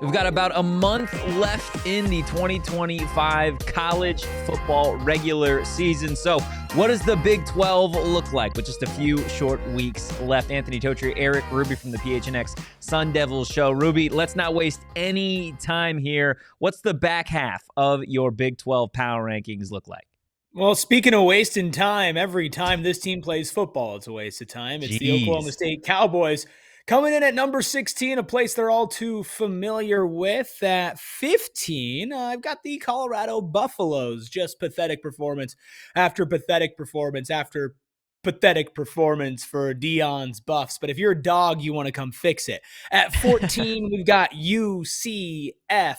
We've got about a month left in the 2025 college football regular season. So what does the Big 12 look like with just a few short weeks left? Anthony Totri, Eric Ruby from the PHNX Sun Devils show. Ruby, let's not waste any time here. What's the back half of your Big 12 power rankings look like? Well, speaking of wasting time, every time this team plays football, it's a waste of time. It's the Oklahoma Jeez. State Cowboys coming in at number 16, a place they're all too familiar with. At 15, I've got the Colorado Buffaloes. Just pathetic performance after pathetic performance after pathetic performance for Dion's Buffs. But if you're a dog, you want to come fix it. At 14, we've got UCF.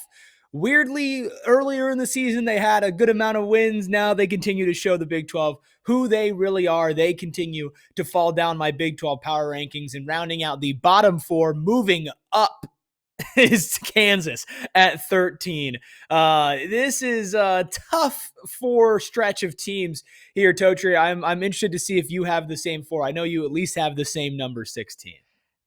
Weirdly, earlier in the season, they had a good amount of wins. Now they continue to show the Big 12 who they really are. They continue to fall down my Big 12 power rankings, and rounding out the bottom four, moving up is Kansas at 13. This is a tough four stretch of teams here, Totri. I'm interested to see if you have the same four. I know you at least have the same number 16.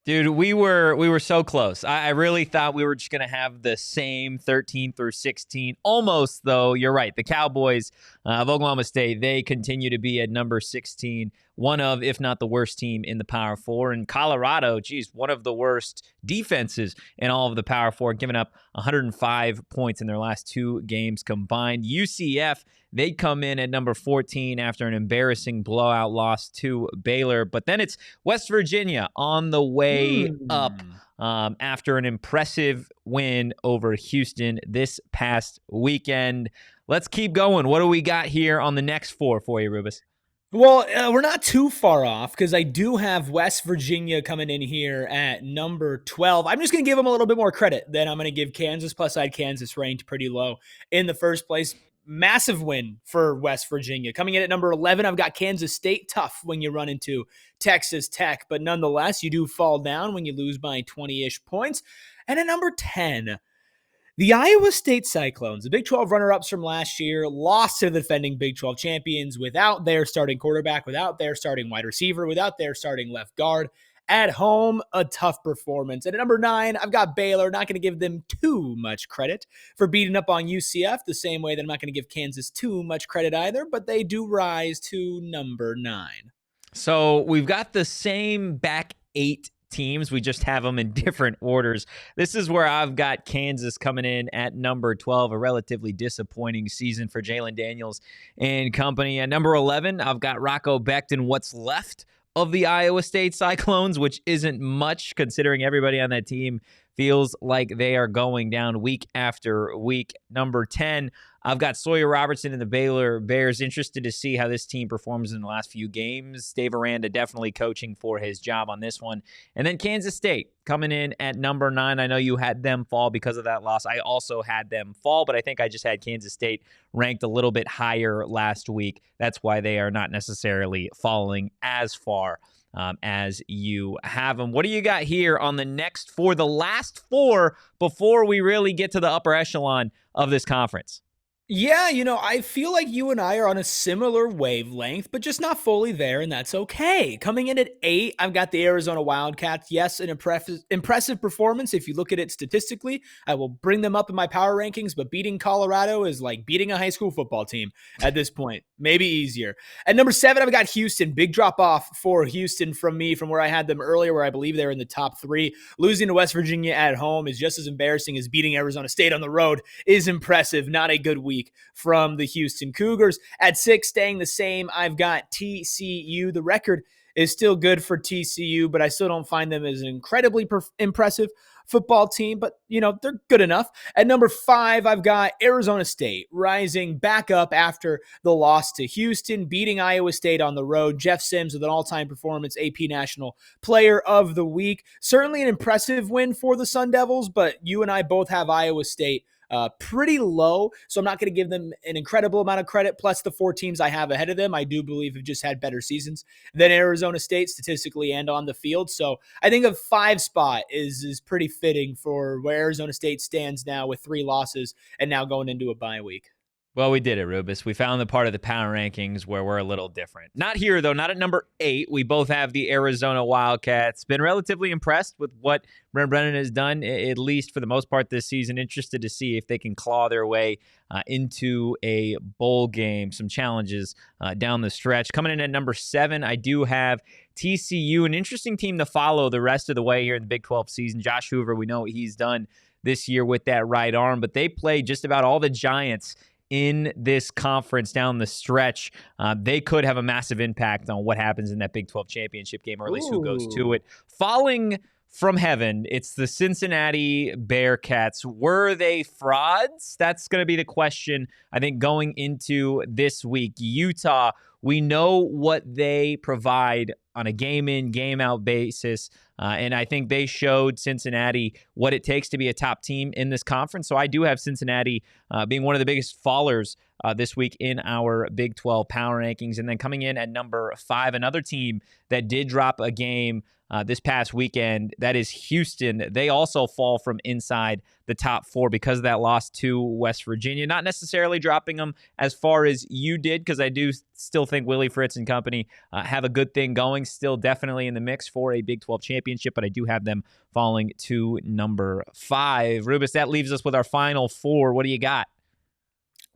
Dude, we were so close. I really thought we were just going to have the same 13 through 16. Almost, though, you're right. The Cowboys of Oklahoma State, they continue to be at number 16, one of, if not the worst team in the Power Four. And Colorado, geez, one of the worst defenses in all of the Power Four, giving up 105 points in their last two games combined. UCF, they come in at number 14 after an embarrassing blowout loss to Baylor. But then it's West Virginia on the way up after an impressive win over Houston this past weekend. Let's keep going. What do we got here on the next four for you, Rubus? Well, we're not too far off because I do have West Virginia coming in here at number 12. I'm just going to give them a little bit more credit than I'm going to give Kansas, plus I had Kansas ranked pretty low in the first place. Massive win for West Virginia. Coming in at number 11, I've got Kansas State. Tough when you run into Texas Tech, but nonetheless, you do fall down when you lose by 20-ish points. And at number 10, the Iowa State Cyclones, the Big 12 runner-ups from last year, lost to the defending Big 12 champions without their starting quarterback, without their starting wide receiver, without their starting left guard. At home, a tough performance. And at number 9, I've got Baylor. Not going to give them too much credit for beating up on UCF, the same way that I'm not going to give Kansas too much credit either, but they do rise to number 9. So we've got the same back 8 teams. We just have them in different orders. This is where I've got Kansas coming in at number 12, a relatively disappointing season for Jalen Daniels and company. At number 11, I've got Rocco Becht, what's left of the Iowa State Cyclones, which isn't much considering everybody on that team feels like they are going down week after week. Number 10, I've got Sawyer Robertson and the Baylor Bears. Interested to see how this team performs in the last few games. Dave Aranda definitely coaching for his job on this one. And then Kansas State coming in at number 9. I know you had them fall because of that loss. I also had them fall, but I think I just had Kansas State ranked a little bit higher last week. That's why they are not necessarily falling as far as you have them. What do you got here on the next four, the last four, before we really get to the upper echelon of this conference? Yeah, I feel like you and I are on a similar wavelength, but just not fully there, and that's okay. Coming in at 8, I've got the Arizona Wildcats. Yes, an impressive performance. If you look at it statistically, I will bring them up in my power rankings, but beating Colorado is like beating a high school football team at this point. Maybe easier. At number 7, I've got Houston. Big drop off for Houston from me from where I had them earlier, where I believe they're in the top 3. Losing to West Virginia at home is just as embarrassing as beating Arizona State on the road is impressive. Not a good week from the Houston Cougars. At 6, staying the same, I've got TCU. The record is still good for TCU, but I still don't find them as an incredibly impressive football team, but they're good enough. At number 5, I've got Arizona State rising back up after the loss to Houston, beating Iowa State on the road. Jeff Sims with an all-time performance, AP National Player of the Week. Certainly an impressive win for the Sun Devils, but you and I both have Iowa State pretty low, so I'm not going to give them an incredible amount of credit. Plus the 4 teams I have ahead of them, I do believe have just had better seasons than Arizona State statistically and on the field. So I think a 5 spot is pretty fitting for where Arizona State stands now with 3 losses and now going into a bye week. Well, we did it, Rubus. We found the part of the power rankings where we're a little different. Not here, though. Not at number 8. We both have the Arizona Wildcats. Been relatively impressed with what Brent Brennan has done, at least for the most part this season. Interested to see if they can claw their way into a bowl game. Some challenges down the stretch. Coming in at number 7, I do have TCU, an interesting team to follow the rest of the way here in the Big 12 season. Josh Hoover, we know what he's done this year with that right arm, but they play just about all the Giants in this conference down the stretch. They could have a massive impact on what happens in that Big 12 championship game, or at least who goes to it. Falling from heaven, it's the Cincinnati Bearcats. Were they frauds? That's going to be the question, I think, going into this week. Utah, we know what they provide on a game-in, game-out basis. And I think they showed Cincinnati what it takes to be a top team in this conference. So I do have Cincinnati being one of the biggest fallers this week in our Big 12 power rankings. And then coming in at number 5, another team that did drop a game this past weekend, that is Houston. They also fall from inside the top 4 because of that loss to West Virginia. Not necessarily dropping them as far as you did, because I do still think Willie Fritz and company have a good thing going. Still definitely in the mix for a Big 12 championship, but I do have them falling to number 5. Rubus, that leaves us with our final 4. What do you got?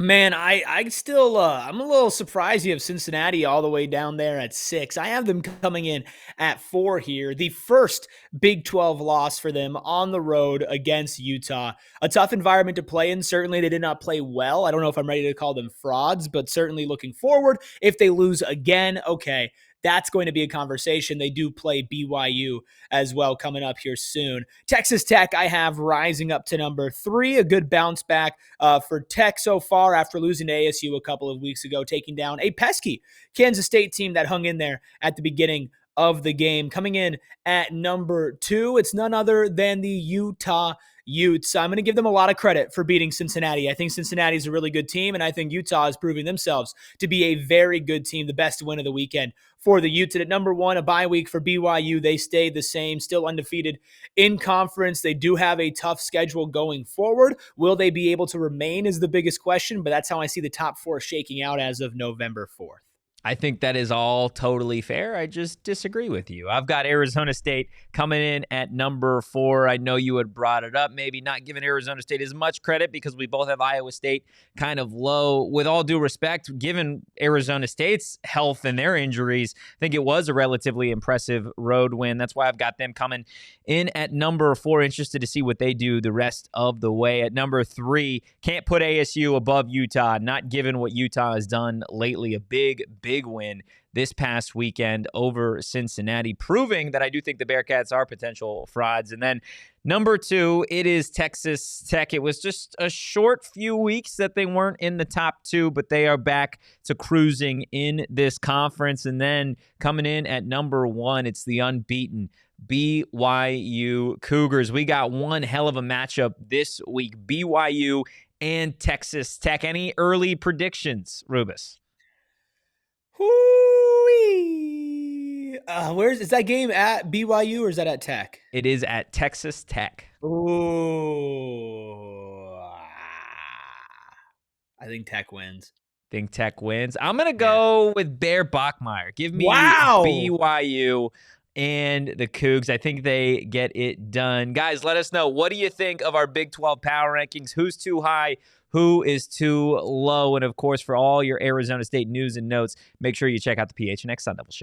Man, I still I'm a little surprised you have Cincinnati all the way down there at 6. I have them coming in at 4 here. The first Big 12 loss for them on the road against Utah. A tough environment to play in. Certainly they did not play well. I don't know if I'm ready to call them frauds, but certainly looking forward, if they lose again, okay, that's going to be a conversation. They do play BYU as well coming up here soon. Texas Tech, I have rising up to number 3. A good bounce back for Tech so far after losing to ASU a couple of weeks ago, taking down a pesky Kansas State team that hung in there at the beginning of the game. Coming in at number 2, it's none other than the Utah Utes. I'm going to give them a lot of credit for beating Cincinnati. I think Cincinnati is a really good team, and I think Utah is proving themselves to be a very good team, the best win of the weekend for the Utes. And at number 1, a bye week for BYU. They stayed the same, still undefeated in conference. They do have a tough schedule going forward. Will they be able to remain is the biggest question, but that's how I see the top 4 shaking out as of November 4th. I think that is all totally fair. I just disagree with you. I've got Arizona State coming in at number 4. I know you had brought it up, maybe not giving Arizona State as much credit because we both have Iowa State kind of low. With all due respect, given Arizona State's health and their injuries, I think it was a relatively impressive road win. That's why I've got them coming in at number 4. Interested to see what they do the rest of the way. At number 3, can't put ASU above Utah, not given what Utah has done lately. A big win this past weekend over Cincinnati, proving that I do think the Bearcats are potential frauds. And then number 2, it is Texas Tech. It was just a short few weeks that they weren't in the top 2, but they are back to cruising in this conference. And then coming in at number 1, it's the unbeaten BYU Cougars. We got one hell of a matchup this week, BYU and Texas Tech. Any early predictions, Rubus? Is that game at BYU or is that at Tech? It is at Texas Tech. Ooh. I think Tech wins. Think Tech wins. I'm going to go with Bear Bachmeier. Give me BYU and the Cougs. I think they get it done. Guys, let us know. What do you think of our Big 12 power rankings? Who's too high? Who is too low? And, of course, for all your Arizona State news and notes, make sure you check out the PHNX Sun Devil Show.